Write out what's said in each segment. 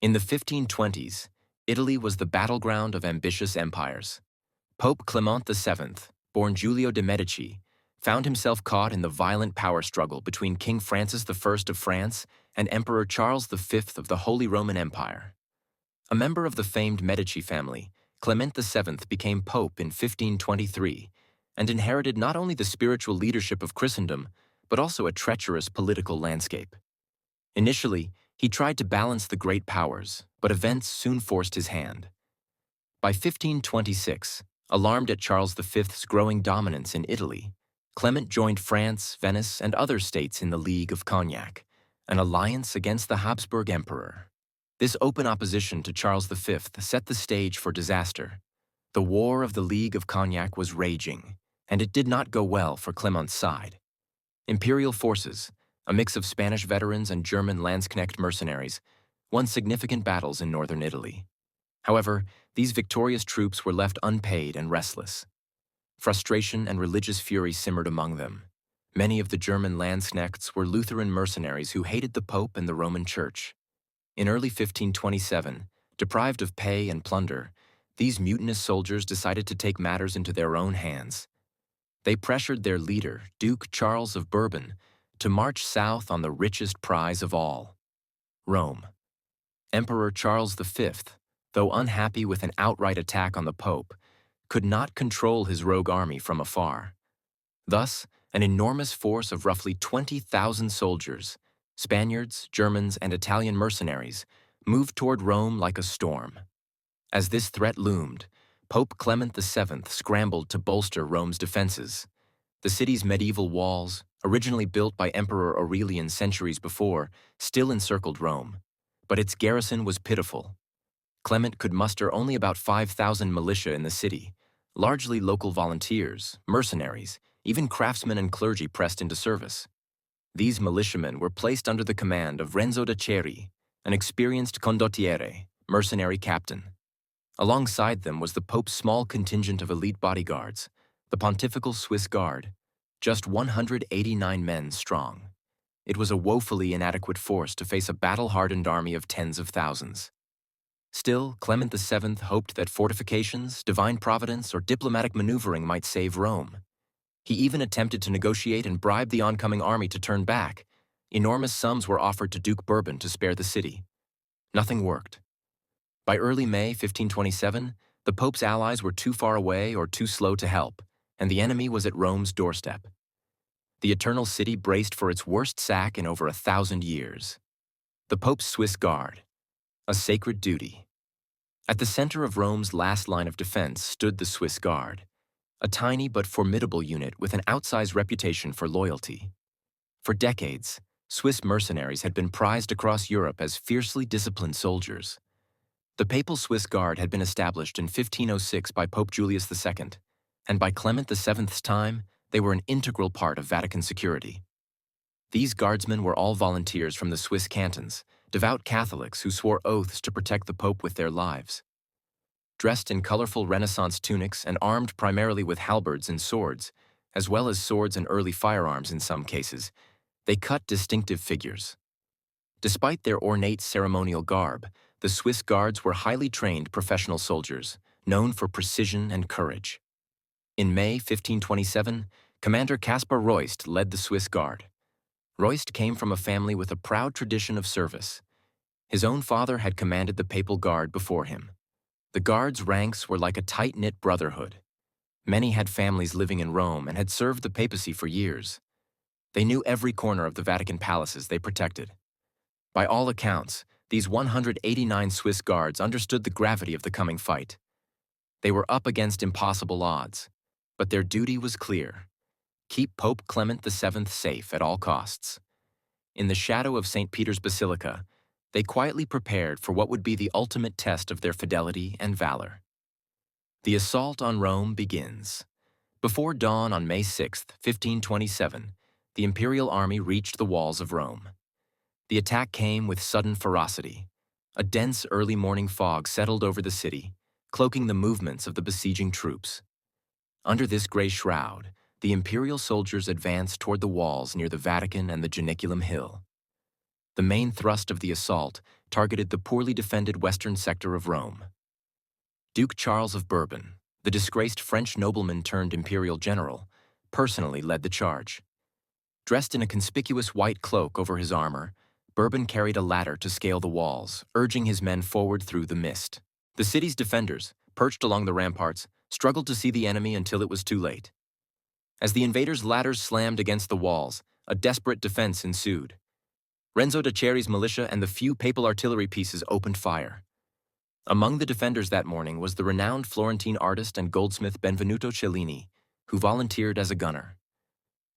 In the 1520s, Italy was the battleground of ambitious empires. Pope Clement VII, born Giulio de' Medici, found himself caught in the violent power struggle between King Francis I of France and Emperor Charles V of the Holy Roman Empire. A member of the famed Medici family, Clement VII became pope in 1523 and inherited not only the spiritual leadership of Christendom, but also a treacherous political landscape. Initially, he tried to balance the great powers, but events soon forced his hand. By 1526, alarmed at Charles V's growing dominance in Italy, Clement joined France, Venice, and other states in the League of Cognac, an alliance against the Habsburg Emperor. This open opposition to Charles V set the stage for disaster. The War of the League of Cognac was raging, and it did not go well for Clement's side. Imperial forces, a mix of Spanish veterans and German Landsknecht mercenaries, won significant battles in northern Italy. However, these victorious troops were left unpaid and restless. Frustration and religious fury simmered among them. Many of the German Landsknechts were Lutheran mercenaries who hated the Pope and the Roman Church. In early 1527, deprived of pay and plunder, these mutinous soldiers decided to take matters into their own hands. They pressured their leader, Duke Charles of Bourbon, to march south on the richest prize of all, Rome. Emperor Charles V, though unhappy with an outright attack on the Pope, could not control his rogue army from afar. Thus, an enormous force of roughly 20,000 soldiers, Spaniards, Germans, and Italian mercenaries, moved toward Rome like a storm. As this threat loomed, Pope Clement VII scrambled to bolster Rome's defenses. The city's medieval walls, originally built by Emperor Aurelian centuries before, still encircled Rome, but its garrison was pitiful. Clement could muster only about 5,000 militia in the city, largely local volunteers, mercenaries, even craftsmen and clergy pressed into service. These militiamen were placed under the command of Renzo da Ceri, an experienced condottiere, mercenary captain. Alongside them was the Pope's small contingent of elite bodyguards, the Pontifical Swiss Guard, just 189 men strong. It was a woefully inadequate force to face a battle-hardened army of tens of thousands. Still, Clement VII hoped that fortifications, divine providence, or diplomatic maneuvering might save Rome. He even attempted to negotiate and bribe the oncoming army to turn back. Enormous sums were offered to Duke Bourbon to spare the city. Nothing worked. By early May 1527, the Pope's allies were too far away or too slow to help, and the enemy was at Rome's doorstep. The Eternal City braced for its worst sack in over 1,000 years. The Pope's Swiss Guard, a sacred duty. At the center of Rome's last line of defense stood the Swiss Guard, a tiny but formidable unit with an outsized reputation for loyalty. For decades, Swiss mercenaries had been prized across Europe as fiercely disciplined soldiers. The Papal Swiss Guard had been established in 1506 by Pope Julius II, and by Clement VII's time, they were an integral part of Vatican security. These guardsmen were all volunteers from the Swiss cantons, devout Catholics who swore oaths to protect the Pope with their lives. Dressed in colorful Renaissance tunics and armed primarily with halberds and swords, as well as swords and early firearms in some cases, they cut distinctive figures. Despite their ornate ceremonial garb, the Swiss Guards were highly trained professional soldiers, known for precision and courage. In May 1527, Commander Caspar Royst led the Swiss Guard. Royst came from a family with a proud tradition of service. His own father had commanded the Papal Guard before him. The Guard's ranks were like a tight-knit brotherhood. Many had families living in Rome and had served the papacy for years. They knew every corner of the Vatican palaces they protected. By all accounts, these 189 Swiss Guards understood the gravity of the coming fight. They were up against impossible odds, but their duty was clear: keep Pope Clement VII safe at all costs. In the shadow of St. Peter's Basilica, they quietly prepared for what would be the ultimate test of their fidelity and valor. The assault on Rome begins. Before dawn on May 6, 1527, the Imperial army reached the walls of Rome. The attack came with sudden ferocity. A dense early morning fog settled over the city, cloaking the movements of the besieging troops. Under this gray shroud, the Imperial soldiers advanced toward the walls near the Vatican and the Janiculum Hill. The main thrust of the assault targeted the poorly defended western sector of Rome. Duke Charles of Bourbon, the disgraced French nobleman turned imperial general, personally led the charge. Dressed in a conspicuous white cloak over his armor, Bourbon carried a ladder to scale the walls, urging his men forward through the mist. The city's defenders, perched along the ramparts, struggled to see the enemy until it was too late. As the invaders' ladders slammed against the walls, a desperate defense ensued. Renzo de Ceri's militia and the few papal artillery pieces opened fire. Among the defenders that morning was the renowned Florentine artist and goldsmith Benvenuto Cellini, who volunteered as a gunner.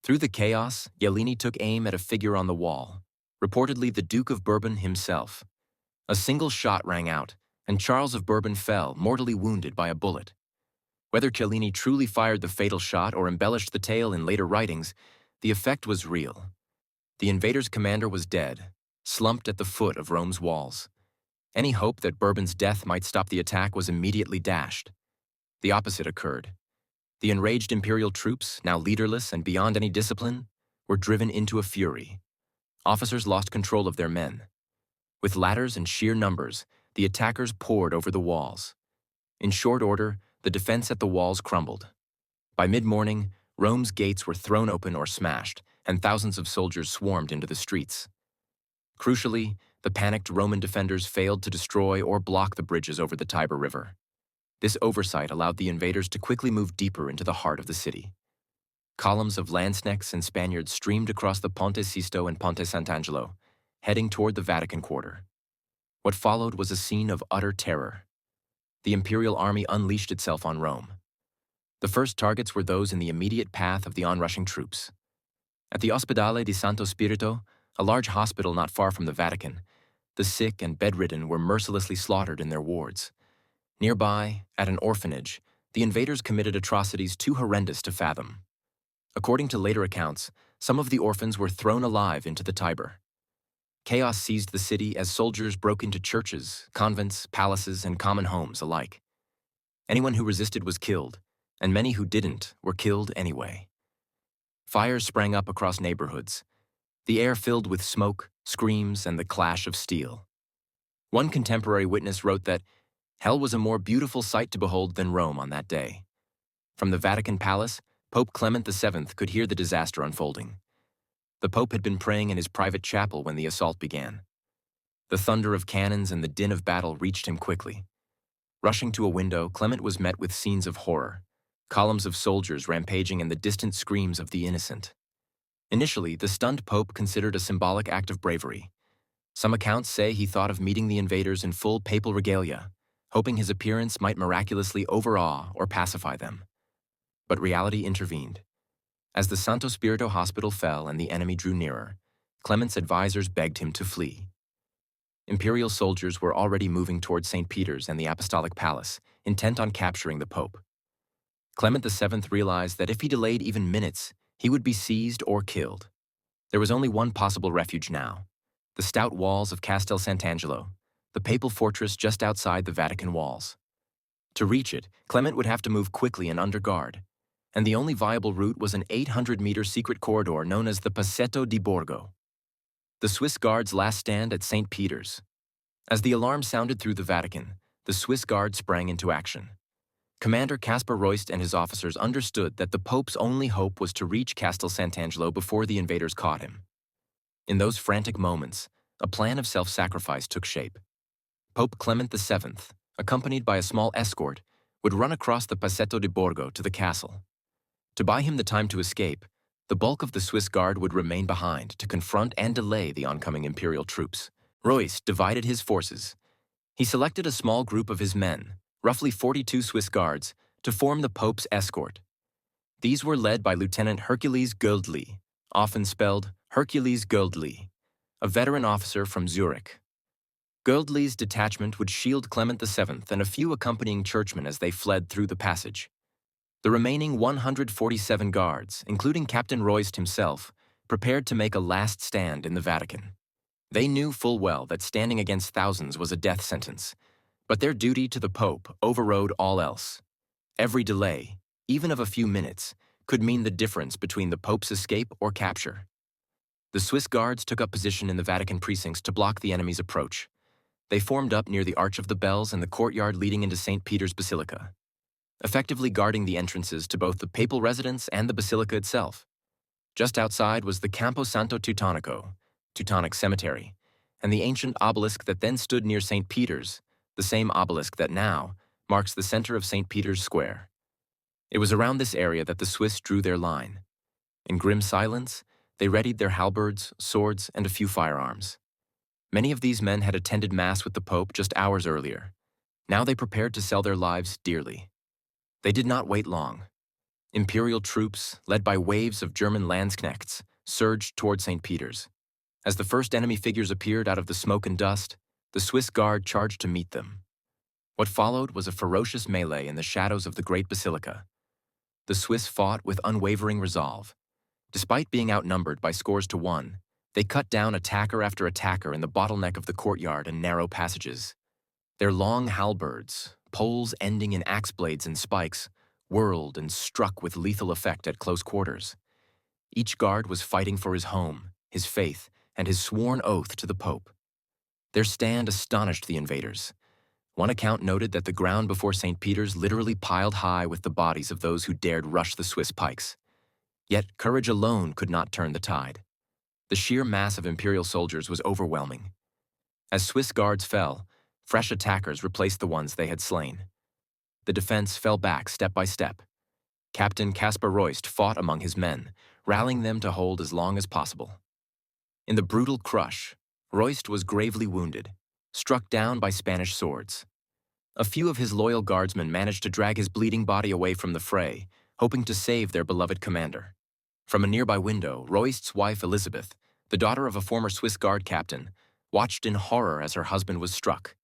Through the chaos, Cellini took aim at a figure on the wall, reportedly the Duke of Bourbon himself. A single shot rang out, and Charles of Bourbon fell, mortally wounded by a bullet. Whether Cellini truly fired the fatal shot or embellished the tale in later writings, the effect was real. The invaders' commander was dead, slumped at the foot of Rome's walls. Any hope that Bourbon's death might stop the attack was immediately dashed. The opposite occurred. The enraged imperial troops, now leaderless and beyond any discipline, were driven into a fury. Officers lost control of their men. With ladders and sheer numbers, the attackers poured over the walls. In short order, the defense at the walls crumbled. By mid-morning, Rome's gates were thrown open or smashed, and thousands of soldiers swarmed into the streets. Crucially, the panicked Roman defenders failed to destroy or block the bridges over the Tiber River. This oversight allowed the invaders to quickly move deeper into the heart of the city. Columns of lanzknechts and Spaniards streamed across the Ponte Sisto and Ponte Sant'Angelo, heading toward the Vatican quarter. What followed was a scene of utter terror. The imperial army unleashed itself on Rome. The first targets were those in the immediate path of the onrushing troops. At the Ospedale di Santo Spirito, a large hospital not far from the Vatican, the sick and bedridden were mercilessly slaughtered in their wards. Nearby, at an orphanage, the invaders committed atrocities too horrendous to fathom. According to later accounts, some of the orphans were thrown alive into the Tiber. Chaos seized the city as soldiers broke into churches, convents, palaces, and common homes alike. Anyone who resisted was killed, and many who didn't were killed anyway. Fires sprang up across neighborhoods, the air filled with smoke, screams, and the clash of steel. One contemporary witness wrote that hell was a more beautiful sight to behold than Rome on that day. From the Vatican palace, Pope Clement VII could hear the disaster unfolding. The Pope had been praying in his private chapel when the assault began. The thunder of cannons and the din of battle reached him quickly. Rushing to a window, Clement was met with scenes of horror, columns of soldiers rampaging and the distant screams of the innocent. Initially, the stunned Pope considered a symbolic act of bravery. Some accounts say he thought of meeting the invaders in full papal regalia, hoping his appearance might miraculously overawe or pacify them. But reality intervened. As the Santo Spirito hospital fell and the enemy drew nearer, Clement's advisors begged him to flee. Imperial soldiers were already moving toward St. Peter's and the Apostolic Palace, intent on capturing the Pope. Clement VII realized that if he delayed even minutes, he would be seized or killed. There was only one possible refuge now: the stout walls of Castel Sant'Angelo, the papal fortress just outside the Vatican walls. To reach it, Clement would have to move quickly and under guard, and the only viable route was an 800-meter secret corridor known as the Passetto di Borgo. The Swiss Guards' last stand at St. Peter's. As the alarm sounded through the Vatican, the Swiss Guard sprang into action. Commander Caspar Royst and his officers understood that the Pope's only hope was to reach Castel Sant'Angelo before the invaders caught him. In those frantic moments, a plan of self-sacrifice took shape. Pope Clement VII, accompanied by a small escort, would run across the Passetto di Borgo to the castle. To buy him the time to escape, the bulk of the Swiss Guard would remain behind to confront and delay the oncoming imperial troops. Royst divided his forces. He selected a small group of his men, roughly 42 Swiss Guards, to form the Pope's escort. These were led by Lieutenant Hercules Goldli, often spelled Hercules Goldli, a veteran officer from Zurich. Goldli's detachment would shield Clement VII and a few accompanying churchmen as they fled through the passage. The remaining 147 guards, including Captain Royst himself, prepared to make a last stand in the Vatican. They knew full well that standing against thousands was a death sentence, but their duty to the Pope overrode all else. Every delay, even of a few minutes, could mean the difference between the Pope's escape or capture. The Swiss Guards took up position in the Vatican precincts to block the enemy's approach. They formed up near the Arch of the Bells and the courtyard leading into St. Peter's Basilica, effectively guarding the entrances to both the papal residence and the basilica itself. Just outside was the Campo Santo Teutonico, Teutonic Cemetery, and the ancient obelisk that then stood near St. Peter's, the same obelisk that now marks the center of St. Peter's Square. It was around this area that the Swiss drew their line. In grim silence, they readied their halberds, swords, and a few firearms. Many of these men had attended Mass with the Pope just hours earlier. Now they prepared to sell their lives dearly. They did not wait long. Imperial troops, led by waves of German Landsknechts, surged toward St. Peter's. As the first enemy figures appeared out of the smoke and dust, the Swiss guard charged to meet them. What followed was a ferocious melee in the shadows of the great basilica. The Swiss fought with unwavering resolve. Despite being outnumbered by scores to one, they cut down attacker after attacker in the bottleneck of the courtyard and narrow passages. Their long halberds, poles ending in axe blades and spikes, whirled and struck with lethal effect at close quarters. Each guard was fighting for his home, his faith, and his sworn oath to the Pope. Their stand astonished the invaders. One account noted that the ground before St. Peter's literally piled high with the bodies of those who dared rush the Swiss pikes. Yet courage alone could not turn the tide. The sheer mass of Imperial soldiers was overwhelming. As Swiss guards fell, fresh attackers replaced the ones they had slain. The defense fell back step by step. Captain Caspar Royst fought among his men, rallying them to hold as long as possible. In the brutal crush, Royst was gravely wounded, struck down by Spanish swords. A few of his loyal guardsmen managed to drag his bleeding body away from the fray, hoping to save their beloved commander. From a nearby window, Royst's wife Elizabeth, the daughter of a former Swiss guard captain, watched in horror as her husband was struck.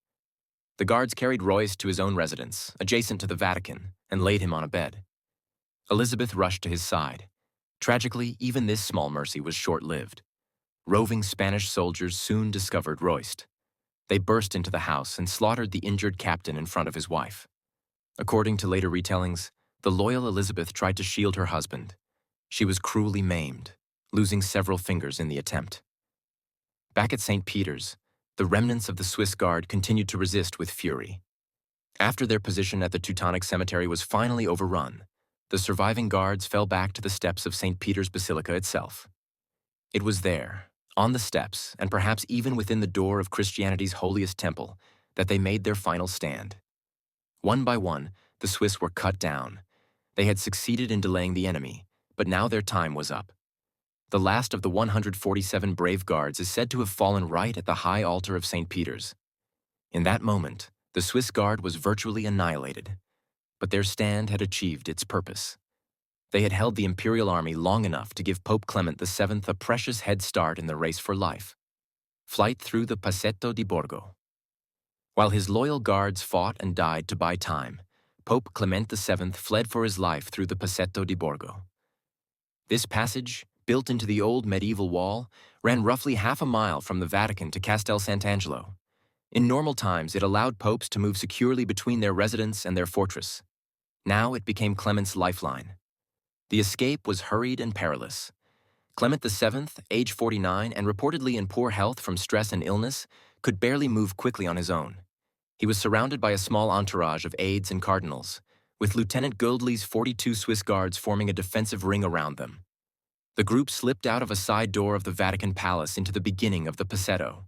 The guards carried Royst to his own residence, adjacent to the Vatican, and laid him on a bed. Elizabeth rushed to his side. Tragically, even this small mercy was short-lived. Roving Spanish soldiers soon discovered Royst. They burst into the house and slaughtered the injured captain in front of his wife. According to later retellings, the loyal Elizabeth tried to shield her husband. She was cruelly maimed, losing several fingers in the attempt. Back at St. Peter's, the remnants of the Swiss Guard continued to resist with fury. After their position at the Teutonic Cemetery was finally overrun, the surviving guards fell back to the steps of St. Peter's Basilica itself. It was there, on the steps, and perhaps even within the door of Christianity's holiest temple, that they made their final stand. One by one, the Swiss were cut down. They had succeeded in delaying the enemy, but now their time was up. The last of the 147 brave guards is said to have fallen right at the high altar of St. Peter's. In that moment, the Swiss Guard was virtually annihilated, but their stand had achieved its purpose. They had held the Imperial army long enough to give Pope Clement VII a precious head start in the race for life. Flight through the Passetto di Borgo. While his loyal guards fought and died to buy time, Pope Clement VII fled for his life through the Passetto di Borgo. This passage, built into the old medieval wall, ran roughly half a mile from the Vatican to Castel Sant'Angelo. In normal times, it allowed popes to move securely between their residence and their fortress. Now it became Clement's lifeline. The escape was hurried and perilous. Clement VII, age 49 and reportedly in poor health from stress and illness, could barely move quickly on his own. He was surrounded by a small entourage of aides and cardinals, with Lieutenant Goldley's 42 Swiss guards forming a defensive ring around them. The group slipped out of a side door of the Vatican Palace into the beginning of the Passetto.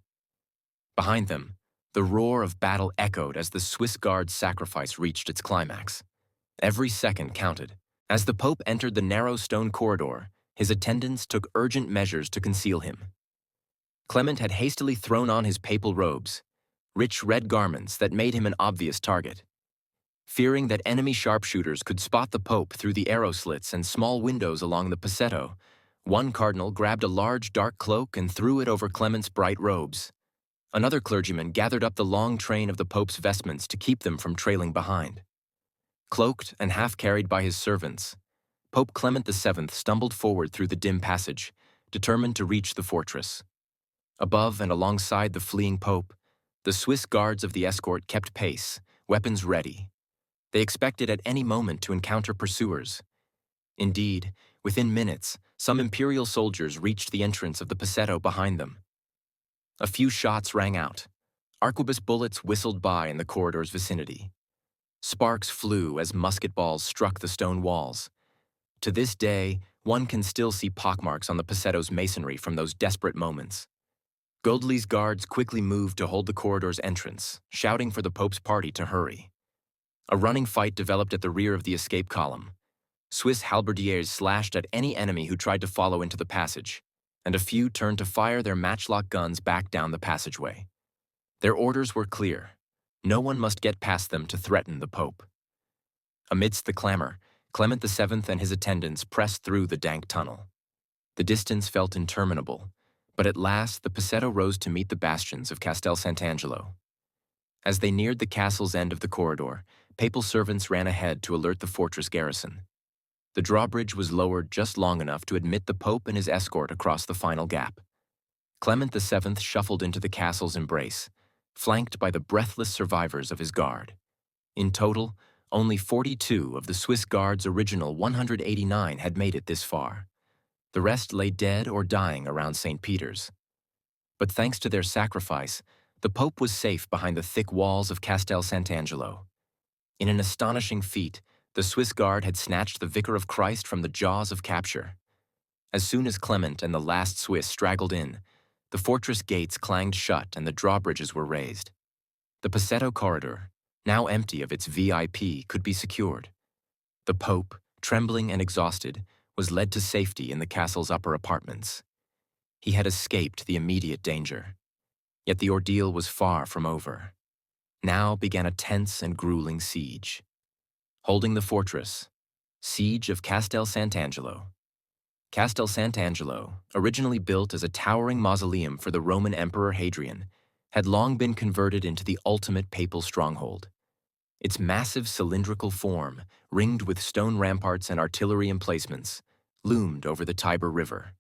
Behind them, the roar of battle echoed as the Swiss guard's sacrifice reached its climax. Every second counted. As the Pope entered the narrow stone corridor, his attendants took urgent measures to conceal him. Clement had hastily thrown on his papal robes, rich red garments that made him an obvious target. Fearing that enemy sharpshooters could spot the Pope through the arrow slits and small windows along the Passetto, one cardinal grabbed a large dark cloak and threw it over Clement's bright robes. Another clergyman gathered up the long train of the Pope's vestments to keep them from trailing behind. Cloaked and half-carried by his servants, Pope Clement VII stumbled forward through the dim passage, determined to reach the fortress. Above and alongside the fleeing Pope, the Swiss guards of the escort kept pace, weapons ready. They expected at any moment to encounter pursuers. Indeed, within minutes, some Imperial soldiers reached the entrance of the Passetto behind them. A few shots rang out. Arquebus bullets whistled by in the corridor's vicinity. Sparks flew as musket balls struck the stone walls. To this day, one can still see pockmarks on the Pasetto's masonry from those desperate moments. Goldley's guards quickly moved to hold the corridor's entrance, shouting for the Pope's party to hurry. A running fight developed at the rear of the escape column. Swiss halberdiers slashed at any enemy who tried to follow into the passage, and a few turned to fire their matchlock guns back down the passageway. Their orders were clear. No one must get past them to threaten the Pope. Amidst the clamor, Clement VII and his attendants pressed through the dank tunnel. The distance felt interminable, but at last the Pasetto rose to meet the bastions of Castel Sant'Angelo. As they neared the castle's end of the corridor, papal servants ran ahead to alert the fortress garrison. The drawbridge was lowered just long enough to admit the Pope and his escort across the final gap. Clement VII shuffled into the castle's embrace, flanked by the breathless survivors of his guard. In total, only 42 of the Swiss Guard's original 189 had made it this far. The rest lay dead or dying around St. Peter's. But thanks to their sacrifice, the Pope was safe behind the thick walls of Castel Sant'Angelo. In an astonishing feat, the Swiss Guard had snatched the Vicar of Christ from the jaws of capture. As soon as Clement and the last Swiss straggled in, the fortress gates clanged shut and the drawbridges were raised. The Pasetto corridor, now empty of its VIP, could be secured. The Pope, trembling and exhausted, was led to safety in the castle's upper apartments. He had escaped the immediate danger. Yet the ordeal was far from over. Now began a tense and grueling siege. Holding the fortress, Siege of Castel Sant'Angelo. Castel Sant'Angelo, originally built as a towering mausoleum for the Roman Emperor Hadrian, had long been converted into the ultimate papal stronghold. Its massive cylindrical form, ringed with stone ramparts and artillery emplacements, loomed over the Tiber River.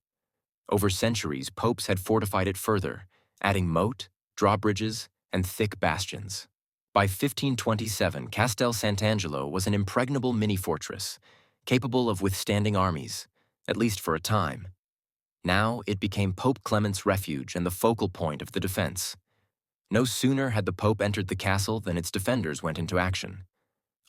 Over centuries, popes had fortified it further, adding moat, drawbridges, and thick bastions. By 1527, Castel Sant'Angelo was an impregnable mini-fortress, capable of withstanding armies, at least for a time. Now it became Pope Clement's refuge and the focal point of the defense. No sooner had the Pope entered the castle than its defenders went into action.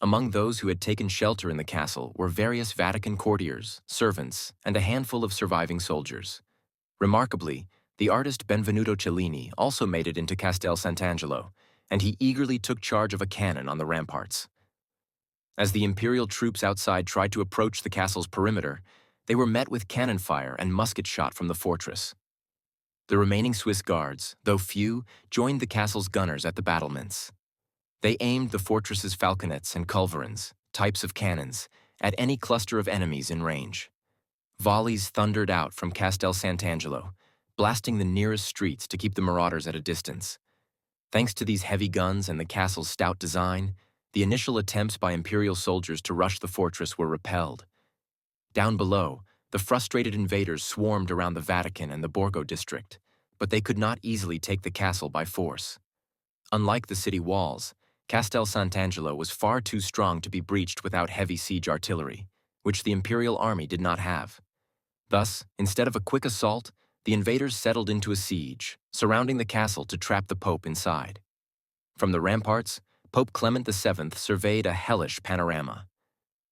Among those who had taken shelter in the castle were various Vatican courtiers, servants, and a handful of surviving soldiers. Remarkably, the artist Benvenuto Cellini also made it into Castel Sant'Angelo, and he eagerly took charge of a cannon on the ramparts. As the Imperial troops outside tried to approach the castle's perimeter, they were met with cannon fire and musket shot from the fortress. The remaining Swiss guards, though few, joined the castle's gunners at the battlements. They aimed the fortress's falconets and culverins, types of cannons, at any cluster of enemies in range. Volleys thundered out from Castel Sant'Angelo, blasting the nearest streets to keep the marauders at a distance. Thanks to these heavy guns and the castle's stout design, the initial attempts by Imperial soldiers to rush the fortress were repelled. Down below, the frustrated invaders swarmed around the Vatican and the Borgo district, but they could not easily take the castle by force. Unlike the city walls, Castel Sant'Angelo was far too strong to be breached without heavy siege artillery, which the Imperial army did not have. Thus, instead of a quick assault, the invaders settled into a siege, surrounding the castle to trap the Pope inside. From the ramparts, Pope Clement VII surveyed a hellish panorama.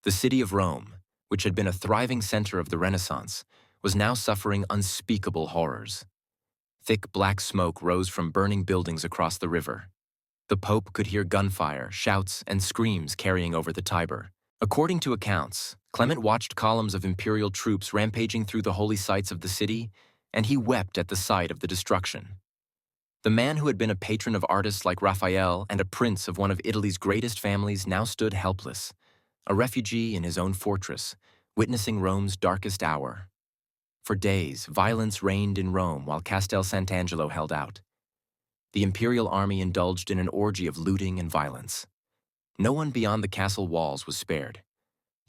The city of Rome, which had been a thriving center of the Renaissance, was now suffering unspeakable horrors. Thick black smoke rose from burning buildings across the river. The Pope could hear gunfire, shouts, and screams carrying over the Tiber. According to accounts, Clement watched columns of Imperial troops rampaging through the holy sites of the city, and he wept at the sight of the destruction. The man who had been a patron of artists like Raphael and a prince of one of Italy's greatest families now stood helpless, a refugee in his own fortress, witnessing Rome's darkest hour. For days, violence reigned in Rome while Castel Sant'Angelo held out. The Imperial army indulged in an orgy of looting and violence. No one beyond the castle walls was spared.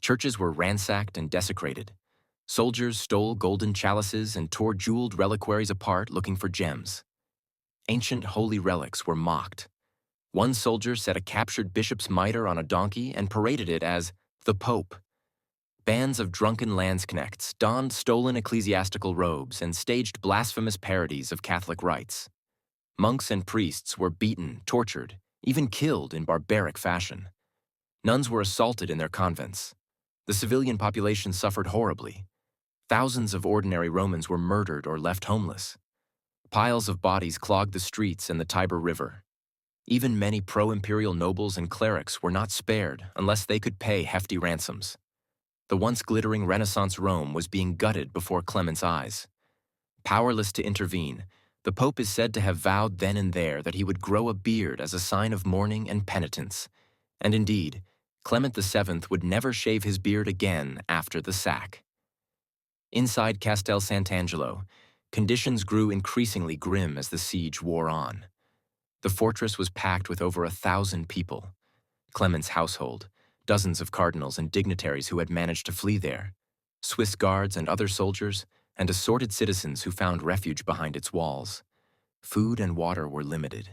Churches were ransacked and desecrated. Soldiers stole golden chalices and tore jeweled reliquaries apart looking for gems. Ancient holy relics were mocked. One soldier set a captured bishop's mitre on a donkey and paraded it as the Pope. Bands of drunken landsknechts donned stolen ecclesiastical robes and staged blasphemous parodies of Catholic rites. Monks and priests were beaten, tortured, even killed in barbaric fashion. Nuns were assaulted in their convents. The civilian population suffered horribly. Thousands of ordinary Romans were murdered or left homeless. Piles of bodies clogged the streets and the Tiber River. Even many pro-imperial nobles and clerics were not spared unless they could pay hefty ransoms. The once glittering Renaissance Rome was being gutted before Clement's eyes. Powerless to intervene, the Pope is said to have vowed then and there that he would grow a beard as a sign of mourning and penitence. And indeed, Clement VII would never shave his beard again after the sack. Inside Castel Sant'Angelo, conditions grew increasingly grim as the siege wore on. The fortress was packed with over 1,000 people. Clement's household, dozens of cardinals and dignitaries who had managed to flee there, Swiss guards and other soldiers, and assorted citizens who found refuge behind its walls. Food and water were limited.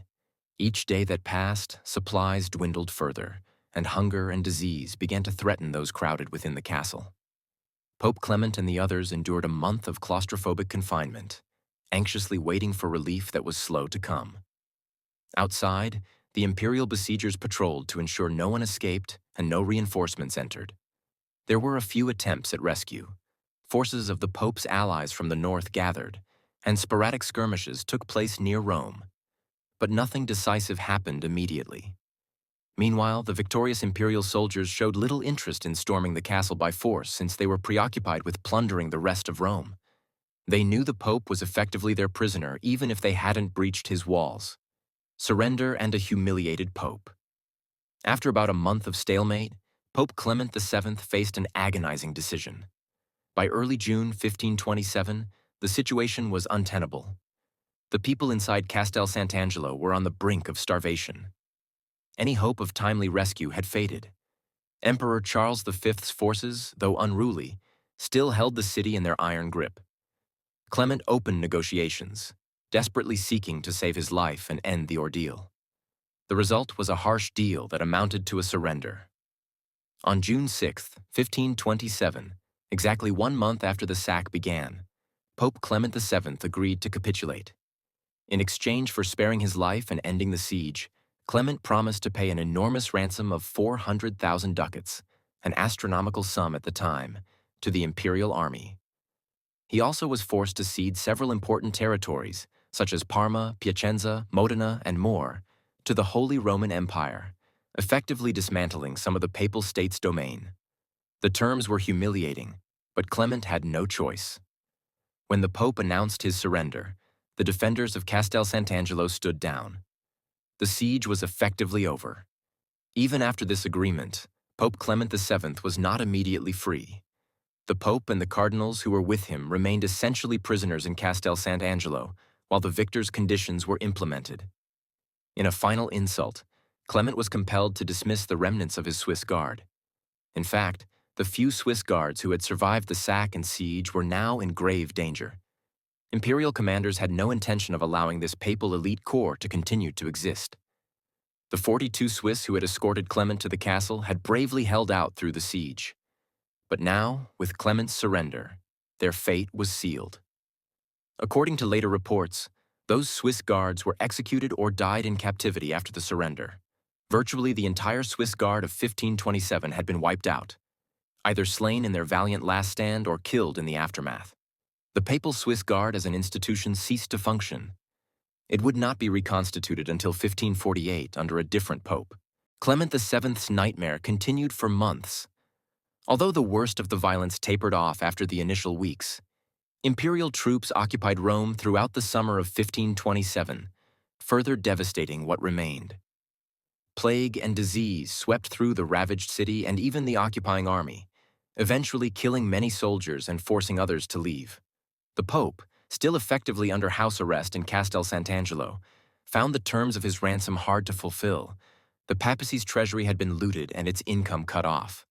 Each day that passed, supplies dwindled further, and hunger and disease began to threaten those crowded within the castle. Pope Clement and the others endured a month of claustrophobic confinement, anxiously waiting for relief that was slow to come. Outside, the imperial besiegers patrolled to ensure no one escaped and no reinforcements entered. There were a few attempts at rescue. Forces of the Pope's allies from the north gathered, and sporadic skirmishes took place near Rome. But nothing decisive happened immediately. Meanwhile, the victorious imperial soldiers showed little interest in storming the castle by force since they were preoccupied with plundering the rest of Rome. They knew the Pope was effectively their prisoner even if they hadn't breached his walls. Surrender and a humiliated Pope. After about a month of stalemate, Pope Clement VII faced an agonizing decision. By early June 1527, the situation was untenable. The people inside Castel Sant'Angelo were on the brink of starvation. Any hope of timely rescue had faded. Emperor Charles V's forces, though unruly, still held the city in their iron grip. Clement opened negotiations, desperately seeking to save his life and end the ordeal. The result was a harsh deal that amounted to a surrender. On June 6, 1527, exactly 1 month after the sack began, Pope Clement VII agreed to capitulate. In exchange for sparing his life and ending the siege, Clement promised to pay an enormous ransom of 400,000 ducats, an astronomical sum at the time, to the imperial army. He also was forced to cede several important territories, such as Parma, Piacenza, Modena, and more, to the Holy Roman Empire, effectively dismantling some of the papal state's domain. The terms were humiliating, but Clement had no choice. When the Pope announced his surrender, the defenders of Castel Sant'Angelo stood down. The siege was effectively over. Even after this agreement, Pope Clement VII was not immediately free. The Pope and the cardinals who were with him remained essentially prisoners in Castel Sant'Angelo, while the victor's conditions were implemented. In a final insult, Clement was compelled to dismiss the remnants of his Swiss guard. In fact, the few Swiss guards who had survived the sack and siege were now in grave danger. Imperial commanders had no intention of allowing this papal elite corps to continue to exist. The 42 Swiss who had escorted Clement to the castle had bravely held out through the siege. But now, with Clement's surrender, their fate was sealed. According to later reports, those Swiss guards were executed or died in captivity after the surrender. Virtually the entire Swiss Guard of 1527 had been wiped out, either slain in their valiant last stand or killed in the aftermath. The Papal Swiss Guard as an institution ceased to function. It would not be reconstituted until 1548 under a different pope. Clement VII's nightmare continued for months. Although the worst of the violence tapered off after the initial weeks, imperial troops occupied Rome throughout the summer of 1527, further devastating what remained. Plague and disease swept through the ravaged city and even the occupying army, eventually killing many soldiers and forcing others to leave. The Pope, still effectively under house arrest in Castel Sant'Angelo, found the terms of his ransom hard to fulfill. The papacy's treasury had been looted and its income cut off.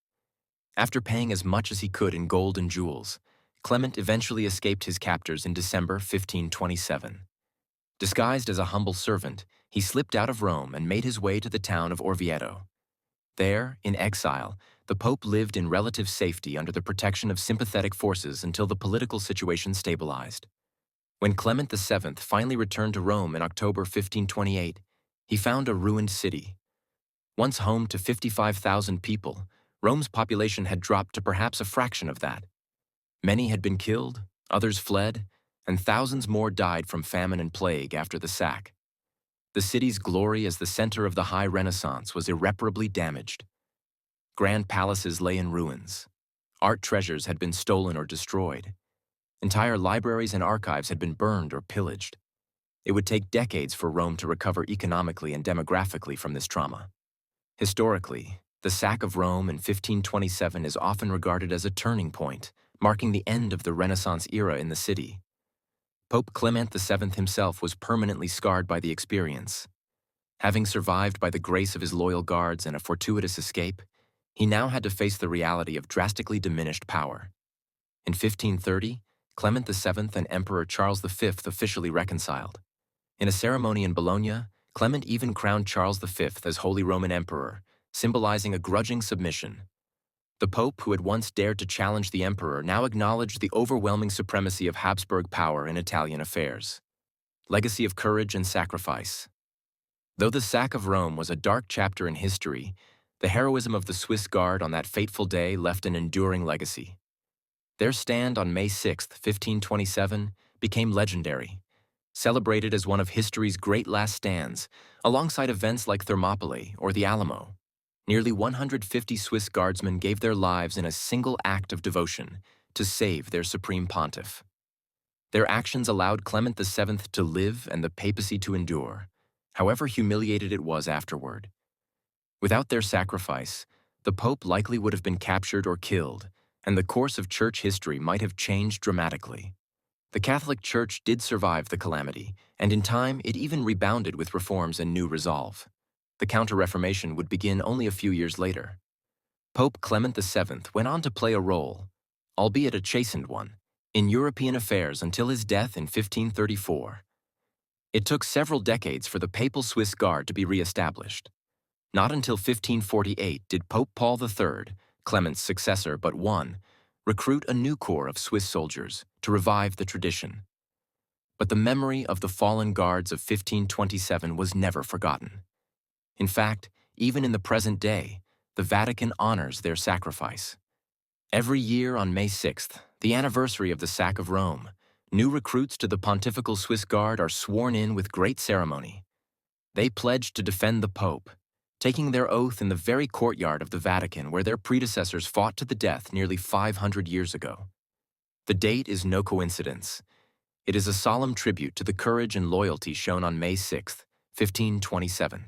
After paying as much as he could in gold and jewels, Clement eventually escaped his captors in December 1527. Disguised as a humble servant, he slipped out of Rome and made his way to the town of Orvieto. There, in exile, the Pope lived in relative safety under the protection of sympathetic forces until the political situation stabilized. When Clement VII finally returned to Rome in October 1528, he found a ruined city. Once home to 55,000 people, Rome's population had dropped to perhaps a fraction of that. Many had been killed, others fled, and thousands more died from famine and plague after the sack. The city's glory as the center of the High Renaissance was irreparably damaged. Grand palaces lay in ruins. Art treasures had been stolen or destroyed. Entire libraries and archives had been burned or pillaged. It would take decades for Rome to recover economically and demographically from this trauma. Historically, the sack of Rome in 1527 is often regarded as a turning point, marking the end of the Renaissance era in the city. Pope Clement VII himself was permanently scarred by the experience. Having survived by the grace of his loyal guards and a fortuitous escape, he now had to face the reality of drastically diminished power. In 1530, Clement VII and Emperor Charles V officially reconciled. In a ceremony in Bologna, Clement even crowned Charles V as Holy Roman Emperor, symbolizing a grudging submission. The Pope, who had once dared to challenge the Emperor, now acknowledged the overwhelming supremacy of Habsburg power in Italian affairs. Legacy of courage and sacrifice. Though the sack of Rome was a dark chapter in history, the heroism of the Swiss Guard on that fateful day left an enduring legacy. Their stand on May 6, 1527, became legendary, celebrated as one of history's great last stands, alongside events like Thermopylae or the Alamo. Nearly 150 Swiss guardsmen gave their lives in a single act of devotion to save their supreme pontiff. Their actions allowed Clement VII to live and the papacy to endure, however humiliated it was afterward. Without their sacrifice, the Pope likely would have been captured or killed, and the course of church history might have changed dramatically. The Catholic Church did survive the calamity, and in time it even rebounded with reforms and new resolve. The Counter-Reformation would begin only a few years later. Pope Clement VII went on to play a role, albeit a chastened one, in European affairs until his death in 1534. It took several decades for the Papal Swiss Guard to be re-established. Not until 1548 did Pope Paul III, Clement's successor but one, recruit a new corps of Swiss soldiers to revive the tradition. But the memory of the fallen guards of 1527 was never forgotten. In fact, even in the present day, the Vatican honors their sacrifice. Every year on May 6th, the anniversary of the sack of Rome, new recruits to the Pontifical Swiss Guard are sworn in with great ceremony. They pledge to defend the Pope, taking their oath in the very courtyard of the Vatican where their predecessors fought to the death nearly 500 years ago. The date is no coincidence. It is a solemn tribute to the courage and loyalty shown on May 6, 1527.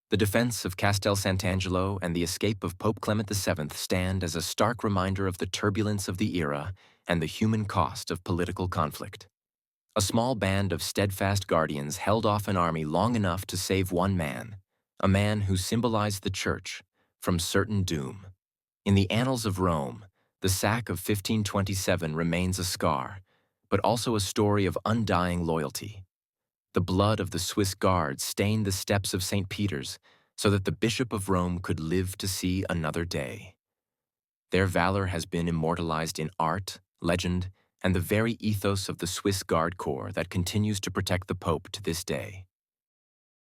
The defense of Castel Sant'Angelo and the escape of Pope Clement VII stand as a stark reminder of the turbulence of the era and the human cost of political conflict. A small band of steadfast guardians held off an army long enough to save one man, a man who symbolized the Church, from certain doom. In the annals of Rome, the sack of 1527 remains a scar, but also a story of undying loyalty. The blood of the Swiss Guards stained the steps of St. Peter's so that the Bishop of Rome could live to see another day. Their valor has been immortalized in art, legend, and the very ethos of the Swiss Guard Corps that continues to protect the Pope to this day.